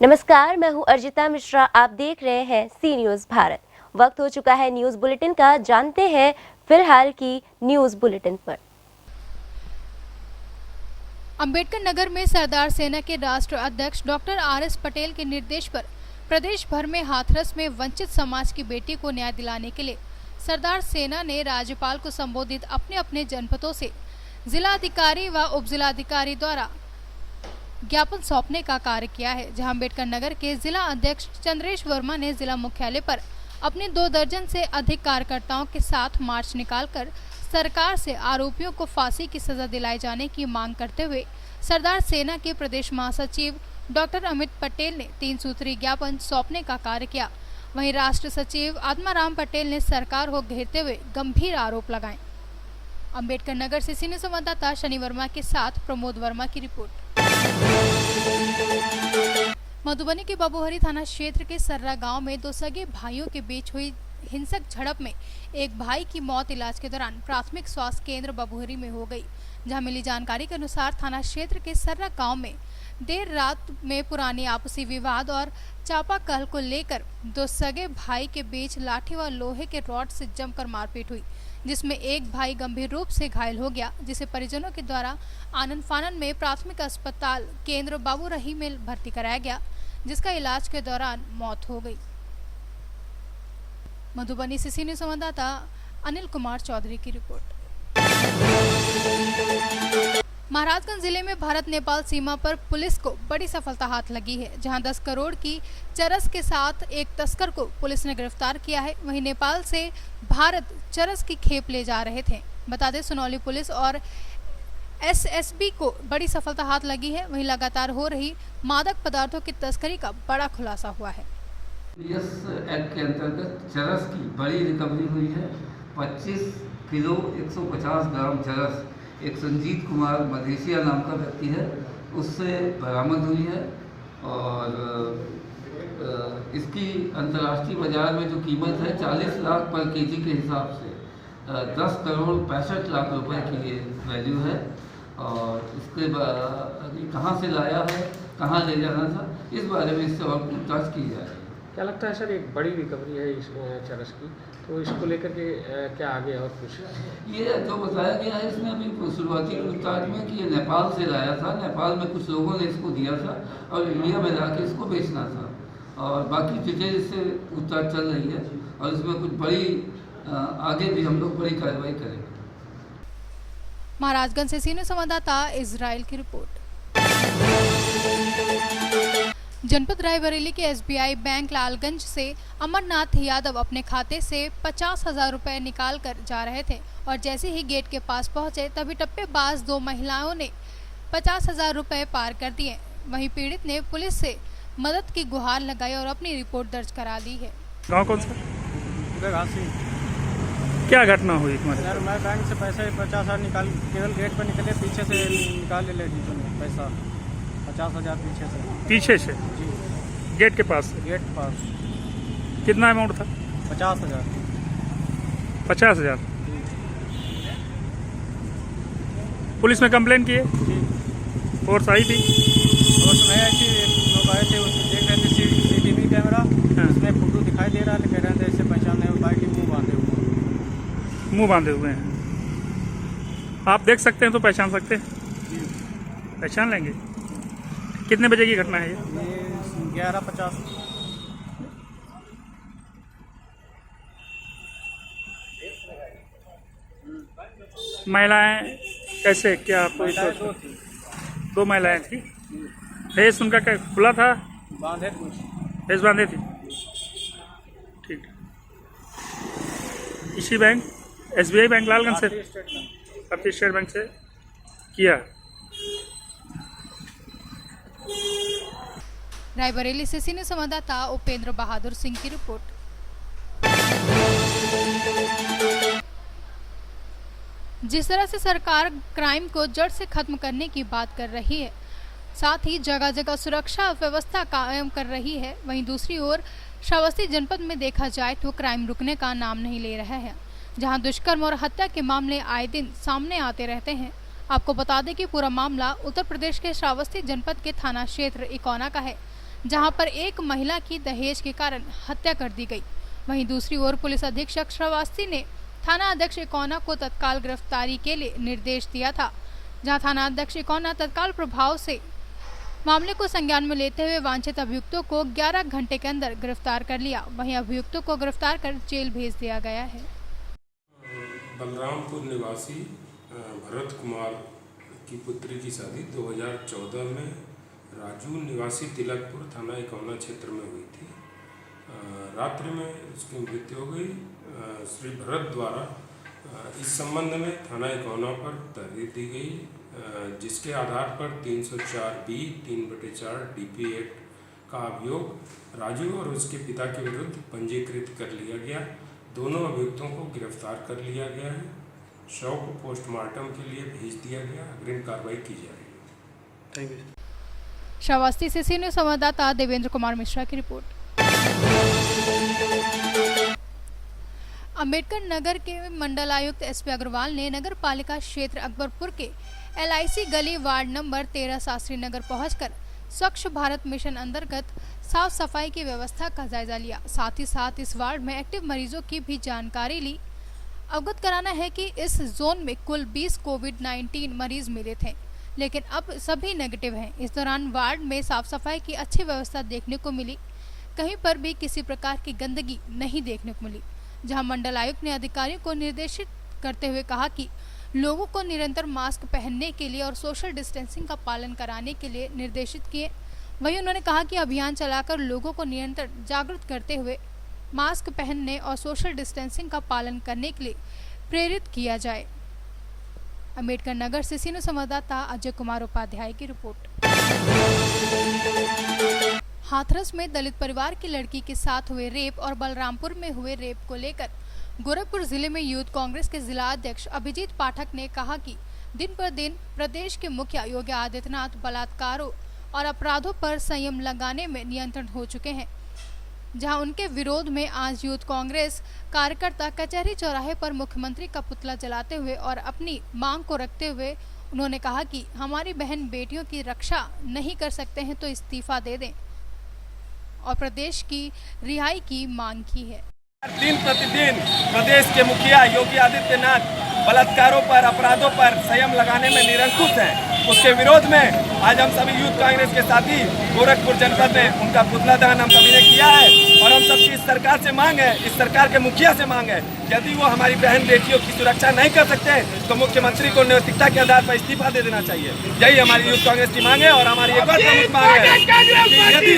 नमस्कार, मैं हूं अर्जिता मिश्रा। आप देख रहे हैं सी न्यूज़ भारत। वक्त हो चुका है न्यूज़ बुलेटिन का। जानते हैं फिलहाल की न्यूज़ बुलेटिन पर। अंबेडकर नगर में सरदार सेना के राष्ट्रीय अध्यक्ष डॉक्टर RS पटेल के निर्देश पर प्रदेश भर में हाथरस में वंचित समाज की बेटी को न्याय दिलाने के लिए सरदार सेना ने राज्यपाल को संबोधित अपने अपने जनपदों से जिलाधिकारी व उप जिलाधिकारी द्वारा ज्ञापन सौंपने का कार्य किया है। जहां अम्बेडकर नगर के जिला अध्यक्ष चंद्रेश वर्मा ने जिला मुख्यालय पर अपने 2 दर्जन से अधिक कार्यकर्ताओं के साथ मार्च निकालकर सरकार से आरोपियों को फांसी की सजा दिलाए जाने की मांग करते हुए सरदार सेना के प्रदेश महासचिव डॉक्टर अमित पटेल ने 3 सूत्रीय ज्ञापन सौंपने का कार्य किया। वहीं राष्ट्र सचिव आत्माराम पटेल ने सरकार को घेरते हुए गंभीर आरोप लगाए। अम्बेडकर नगर से सीनियर संवाददाता शनि वर्मा के साथ प्रमोद वर्मा की रिपोर्ट। मधुबनी के बबूहरी थाना क्षेत्र के सर्रा गांव में 2 सगे भाइयों के बीच हुई हिंसक झड़प में एक भाई की मौत इलाज के दौरान प्राथमिक स्वास्थ्य केंद्र बबूहरी में हो गई। जहां मिली जानकारी के अनुसार थाना क्षेत्र के सर्रा गांव में देर रात में पुरानी आपसी विवाद और चापाकल को लेकर 2 सगे भाई के बीच लाठी व लोहे के रॉड से जमकर मारपीट हुई, जिसमें एक भाई गंभीर रूप से घायल हो गया, जिसे परिजनों के द्वारा आनंद फानन में प्राथमिक अस्पताल केंद्र बाबूरही में भर्ती कराया गया, जिसका इलाज के दौरान मौत हो गई। मधुबनी से सीनियर संवाददाता अनिल कुमार चौधरी की रिपोर्ट। महाराजगंज जिले में भारत नेपाल सीमा पर पुलिस को बड़ी सफलता हाथ लगी है, जहां 10 करोड़ की चरस के साथ एक तस्कर को पुलिस ने गिरफ्तार किया है। वहीं नेपाल से भारत चरस की खेप ले जा रहे थे। बता दें, सुनौली पुलिस और SSB को बड़ी सफलता हाथ लगी है। वहीं लगातार हो रही मादक पदार्थों की तस्करी का बड़ा खुलासा हुआ है। इस एक्ट के अंतर्गत चरस की बड़ी रिकवरी हुई है। 25 किलो 150 ग्राम चरस एक संजीत कुमार मधेसिया नाम का व्यक्ति है, उससे बरामद हुई है। और इसकी अंतर्राष्ट्रीय बाजार में जो कीमत है 40 लाख पर केजी के हिसाब से 10 करोड़ 65 लाख रुपए की ये वैल्यू है। और इसके बाद कहाँ से लाया है, कहाँ ले जाना था, इस बारे में इससे और पूछताछ की जा रही है। क्या लगता है सर, एक बड़ी रिकवरी है इसमें चरस की, तो इसको लेकर के क्या आगे और कुछ? ये जो बताया गया है इसमें अभी शुरुआती पूछताछ में कि ये नेपाल से लाया था, नेपाल में कुछ लोगों ने इसको दिया था और इंडिया में ला के इसको बेचना था। और बाकी चीज़ें इससे पूछताछ चल रही है और इसमें कुछ बड़ी आगे भी हम लोग बड़ी कार्रवाई करेंगे। महाराजगंज से सीनियर संवाददाता इजराइल की रिपोर्ट। जनपद रायबरेली के SBI बैंक लालगंज से अमरनाथ यादव अपने खाते से 50,000 रुपए निकाल कर जा रहे थे और जैसे ही गेट के पास पहुंचे तभी टप्पेबाज 2 महिलाओं ने 50,000 रुपए पार कर दिए। वहीं पीड़ित ने पुलिस से मदद की गुहार लगाई और अपनी रिपोर्ट दर्ज करा ली है। गाँव कौन सा? क्या घटना हुई तुम्हारे? सर, मैं बैंक से पैसे 50,000 निकाल, केवल गेट पर निकले, पीछे से निकाल ले लेडीजों ने पैसा 50,000 पीछे से जी, गेट के पास से? गेट पास। कितना अमाउंट था? 50,000। 50,000। पुलिस में कंप्लेन की है? जी। फोर्स आई थी? और सुनाया ऐसे लोग आए थे, उसमें देख रहे थे CCTV कैमरा, उसमें फोटो दिखाई दे रहा है, कह रहे थे इससे पहचान नहीं हो पाएगी, मुँह बांधे हुए हैं। आप देख सकते हैं तो पहचान सकते हैं? जी, पहचान लेंगे। कितने बजे की घटना है ये 11:50। महिलाएं कैसे, क्या कोई? 2 महिलाएं थी। फेस उनका क्या खुला था? बांधे फेस बांधे थी। ठीक। इसी बैंक SBI बैंक लालगंज से, भारतीय स्टेट बैंक से किया। रायबरेली से सीनियर संवाददाता उपेंद्र बहादुर सिंह की रिपोर्ट। जिस तरह से सरकार क्राइम को जड़ से खत्म करने की बात कर रही है, साथ ही जगह जगह सुरक्षा व्यवस्था कायम कर रही है, वहीं दूसरी ओर श्रावस्ती जनपद में देखा जाए तो क्राइम रुकने का नाम नहीं ले रहा है, जहां दुष्कर्म और हत्या के मामले आए दिन सामने आते रहते हैं। आपको बता दें कि पूरा मामला उत्तर प्रदेश के श्रावस्ती जनपद के थाना क्षेत्र इकोना का है, जहां पर एक महिला की दहेज के कारण हत्या कर दी गई। वहीं दूसरी ओर पुलिस अधीक्षक श्रावस्ती ने थाना अध्यक्ष इकौना को तत्काल गिरफ्तारी के लिए निर्देश दिया था, जहां थाना अध्यक्ष इकौना तत्काल प्रभाव से मामले को संज्ञान में लेते हुए वांछित अभियुक्तों को 11 घंटे के अंदर गिरफ्तार कर लिया। वहीं अभियुक्तों को गिरफ्तार कर जेल भेज दिया गया है। बलरामपुर निवासी भरत कुमार की पुत्री की शादी 2014 में राजू निवासी तिलकपुर थाना इकौना क्षेत्र में हुई थी। रात्रि में उसकी मृत्यु हो गई। श्री भरत द्वारा इस संबंध में थाना इकौना पर तहरीर दी गई, जिसके आधार पर 304B 3/4 DP एक्ट का अभियोग राजू और उसके पिता के विरुद्ध पंजीकृत कर लिया गया। दोनों अभियुक्तों को गिरफ्तार कर लिया गया है। शव को पोस्टमार्टम के लिए भेज दिया गया। अग्रिम कार्रवाई की जा रही है। Thank you. श्रावस्ती से सीनियर संवाददाता देवेंद्र कुमार मिश्रा की रिपोर्ट। अम्बेडकर नगर के मंडल आयुक्त SP अग्रवाल ने नगर पालिका क्षेत्र अकबरपुर के LIC गली वार्ड नंबर 13 शास्त्री नगर पहुंचकर स्वच्छ भारत मिशन अंतर्गत साफ सफाई की व्यवस्था का जायजा लिया। साथ ही साथ इस वार्ड में एक्टिव मरीजों की भी जानकारी ली। अवगत कराना है कि इस जोन में कुल 20 कोविड-19 मरीज मिले थे, लेकिन अब सभी नेगेटिव हैं। इस दौरान वार्ड में साफ सफाई की अच्छी व्यवस्था देखने को मिली। कहीं पर भी किसी प्रकार की गंदगी नहीं देखने को मिली। जहां मंडल आयुक्त ने अधिकारियों को निर्देशित करते हुए कहा कि लोगों को निरंतर मास्क पहनने के लिए और सोशल डिस्टेंसिंग का पालन कराने के लिए निर्देशित किए। वहीं उन्होंने कहा कि अभियान चलाकर लोगों को निरंतर जागरूक करते हुए मास्क पहनने और सोशल डिस्टेंसिंग का पालन करने के लिए प्रेरित किया जाए। अम्बेडकर नगर से सीनियर संवाददाता अजय कुमार उपाध्याय की रिपोर्ट। हाथरस में दलित परिवार की लड़की के साथ हुए रेप और बलरामपुर में हुए रेप को लेकर गोरखपुर जिले में यूथ कांग्रेस के जिला अध्यक्ष अभिजीत पाठक ने कहा कि दिन पर दिन प्रदेश के मुखिया योगी आदित्यनाथ बलात्कारों और अपराधों पर संयम लगाने में नियंत्रण हो चुके हैं। जहां उनके विरोध में आज यूथ कांग्रेस कार्यकर्ता कचहरी चौराहे पर मुख्यमंत्री का पुतला जलाते हुए और अपनी मांग को रखते हुए उन्होंने कहा कि हमारी बहन बेटियों की रक्षा नहीं कर सकते हैं तो इस्तीफा दे दें और प्रदेश की रिहाई की मांग की है। दिन प्रतिदिन प्रदेश के मुखिया योगी आदित्यनाथ बलात्कारों पर अपराधों पर संयम लगाने में निरंकुश हैं। उसके विरोध में आज हम सभी यूथ कांग्रेस के साथी गोरखपुर जनपद में उनका पुतला दहन हम सभी ने किया है और हम सबकी इस सरकार से मांग है, इस सरकार के मुखिया से मांग है, यदि वो हमारी बहन बेटियों की सुरक्षा नहीं कर सकते तो मुख्यमंत्री को नैतिकता के आधार पर इस्तीफा दे देना चाहिए। यही हमारी यूथ कांग्रेस की मांग है और हमारी एक और प्रमुख मांग है कि यदि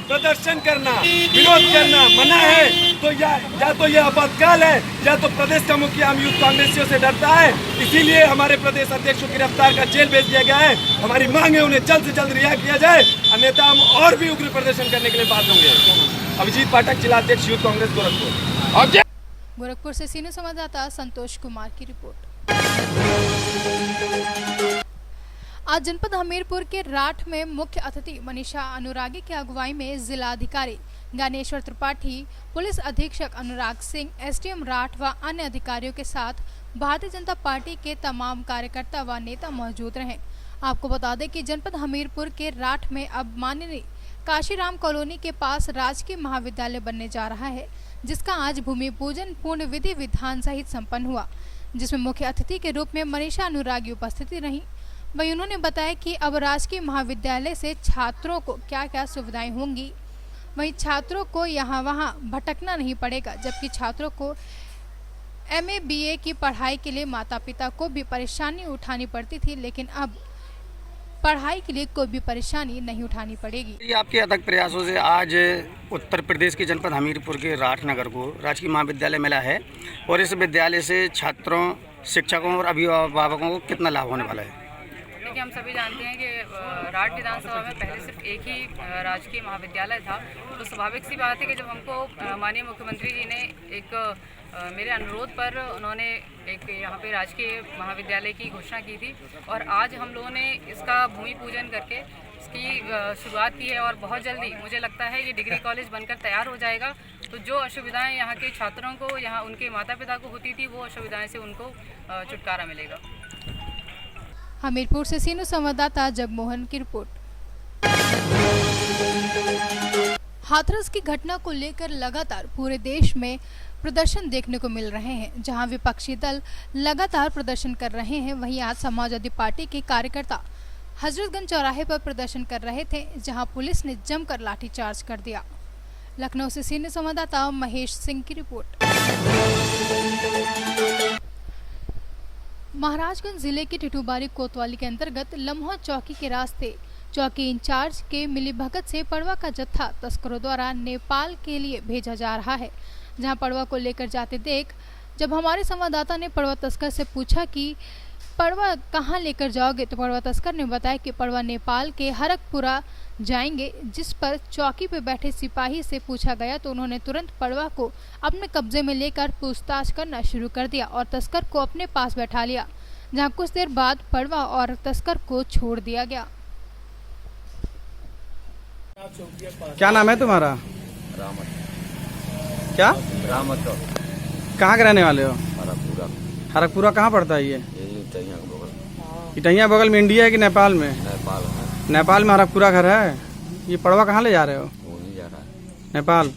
प्रदर्शन करना, विरोध करना मना है तो या तो यह आपातकाल है या तो प्रदेश का मुखिया हम यूथ कांग्रेसियों से डरता है। इसीलिए हमारे प्रदेश अध्यक्ष को गिरफ्तार कर जेल भेज दिया गया है। हमारी मांग है उन्हें जल्द से जल्द रिहा किया जाए, अन्यथा हम और भी उग्र प्रदर्शन करने के लिए बाध्य होंगे। अभिजीत पाठक, जिला अध्यक्ष यूथ कांग्रेस गोरखपुर। गोरखपुर से सीनियर संवाददाता संतोष कुमार की रिपोर्ट। आज जनपद हमीरपुर के राठ में मुख्य अतिथि मनीषा अनुरागी की अगुवाई में जिलाधिकारी ज्ञानेश्वर त्रिपाठी, पुलिस अधीक्षक अनुराग सिंह, SDM राठ व अन्य अधिकारियों के साथ भारतीय जनता पार्टी के तमाम कार्यकर्ता व नेता मौजूद रहे। आपको बता दें कि जनपद हमीरपुर के राठ में अब माननीय काशीराम कॉलोनी के पास राजकीय महाविद्यालय बनने जा रहा है, जिसका आज भूमि पूजन पूर्ण विधि विधान सहित संपन्न हुआ, जिसमें मुख्य अतिथि के रूप में मनीषा अनुरागी उपस्थिति रही। वहीं उन्होंने बताया कि अब राजकीय महाविद्यालय से छात्रों को क्या क्या सुविधाएं होंगी। वहीं छात्रों को यहाँ वहाँ भटकना नहीं पड़ेगा, जबकि छात्रों को MA BA की पढ़ाई के लिए माता पिता को भी परेशानी उठानी पड़ती थी, लेकिन अब पढ़ाई के लिए कोई भी परेशानी नहीं उठानी पड़ेगी। आपके अथक प्रयासों से आज उत्तर प्रदेश के जनपद हमीरपुर के राठ नगर को राजकीय महाविद्यालय मिला है और इस विद्यालय से छात्रों, शिक्षकों और अभिभावकों को कितना लाभ होने वाला है? देखिए, हम सभी जानते हैं कि राठ विधानसभा में पहले सिर्फ एक ही राजकीय महाविद्यालय था, तो स्वाभाविक सी बात है कि जब हमको माननीय मुख्यमंत्री जी ने एक मेरे अनुरोध पर उन्होंने एक यहाँ पे राजकीय महाविद्यालय की घोषणा की थी और आज हम लोगों ने इसका भूमि पूजन करके इसकी शुरुआत की है और बहुत जल्दी मुझे लगता है ये डिग्री कॉलेज बनकर तैयार हो जाएगा। तो जो असुविधाएं यहाँ के छात्रों को, यहाँ उनके माता पिता को होती थी, वो असुविधाएं से उनको छुटकारा मिलेगा। हमीरपुर से सीनू संवाददाता जगमोहन की रिपोर्ट। हाथरस की घटना को लेकर लगातार पूरे देश में प्रदर्शन देखने को मिल रहे हैं। जहां विपक्षी दल लगातार प्रदर्शन कर रहे हैं, वहीं आज समाजवादी पार्टी के कार्यकर्ता हजरतगंज चौराहे पर प्रदर्शन कर रहे थे, जहां पुलिस ने जमकर लाठीचार्ज कर दिया। लखनऊ से सीनियर संवाददाता महेश सिंह की रिपोर्ट। महाराजगंज जिले के टिटूबारी कोतवाली के अंतर्गत लम्हा चौकी के रास्ते चौकी इंचार्ज के मिलीभगत से पड़वा का जत्था तस्करों द्वारा नेपाल के लिए भेजा जा रहा है। जहां पड़वा को लेकर जाते देख जब हमारे संवाददाता ने पड़वा तस्कर से पूछा कि पड़वा कहां लेकर जाओगे, तो पड़वा तस्कर ने बताया कि पड़वा नेपाल के हरकपुरा जाएंगे। जिस पर चौकी पर बैठे सिपाही से पूछा गया तो उन्होंने तुरंत पड़वा को अपने कब्जे में लेकर पूछताछ करना शुरू कर दिया और तस्कर को अपने पास बैठा लिया। जहां कुछ देर बाद पड़वा और तस्कर को छोड़ दिया गया। क्या नाम है तुम्हारा? क्या? कहाँ के रहने वाले हो? हरकपुरा कहाँ पड़ता है ये? इटैया बगल में इंडिया है कि नेपाल में? नेपाल में हरकपुरा घर है। ये पड़वा कहाँ ले जा रहे हो? नेपाल।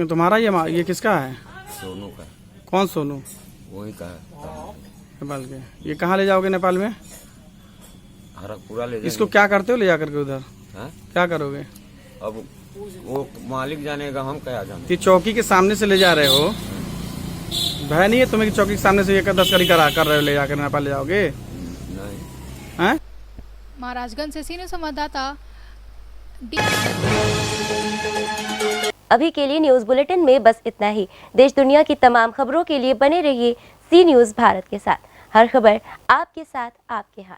तुम्हारा ये किसका है? सोनू का। कौन सोनू? वही का है नेपाल के। ये कहाँ ले जाओगे नेपाल में? हरकपुरा ले जाएंगे। इसको क्या करते हो ले जाकर के उधर? हाँ? क्या करोगे? अब वो मालिक जानेगा, हम क्या जाने। ये चौकी के सामने से ले जा रहे हो, भय नहीं है तुम्हें कि चौकी के सामने से ये तस्करी कर रहे हो, ले जाकर नेपाल ले जाओगे? नहीं। हैं? महाराजगंज से सीनियर संवाददाता अभी के लिए न्यूज़ बुलेटिन में बस इतना ही। देश दुनिया की तमाम खबरों के लिए बने रहिए सी न्यूज़ भारत के साथ। हर खबर आपके साथ, आपके हाथ।